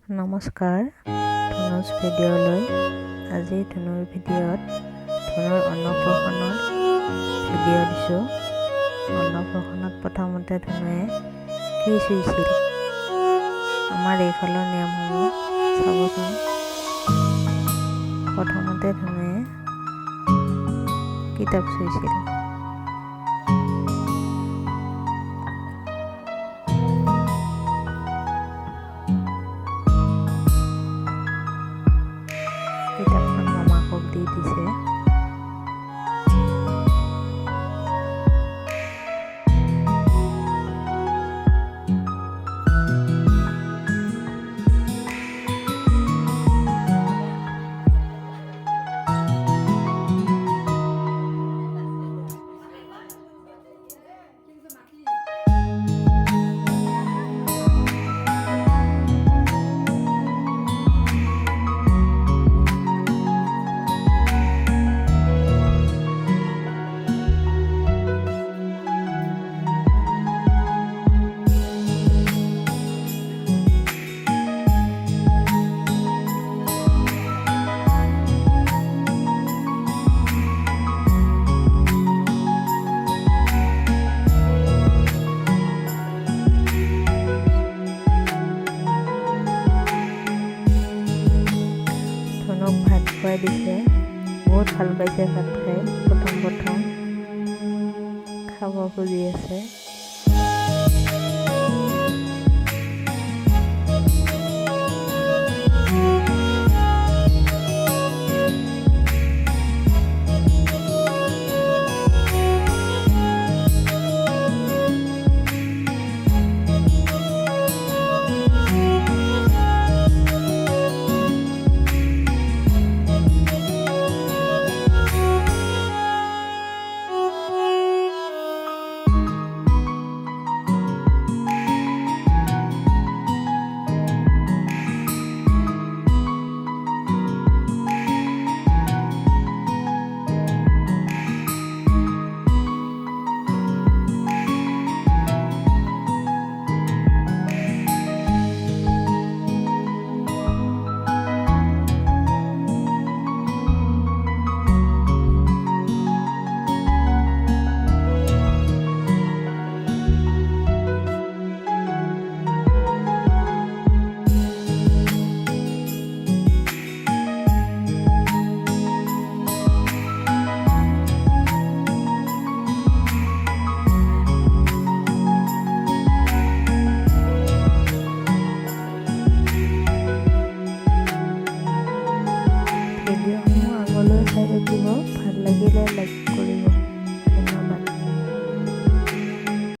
নমস্কাৰ, ধনুজ ভিডিঅ'লৈ। আজি ধনুৰ ভিডিঅ'ত ধনুৰ অন্নপ্ৰসন্নৰ ভিডিঅ' দিছোঁ। অন্নপ্ৰসন্নত প্ৰথমতে ধনুৱে কি চুইছিল, আমাৰ এইফালৰ নিয়মসমূহ চাবচোন। প্ৰথমতে ধনুৱে কিতাপ চুইছিল। কিতাপখন মামাকক দি দিছে। ধনুক ভাত খুৱাই দিছে। বহুত ভাল পাইছে ভাত খাই। প্ৰথম খাব খুজি আছে। ভিডিঅ'সমূহ আগলৈ চাই থাকিব। ভাল লাগিলে লাইক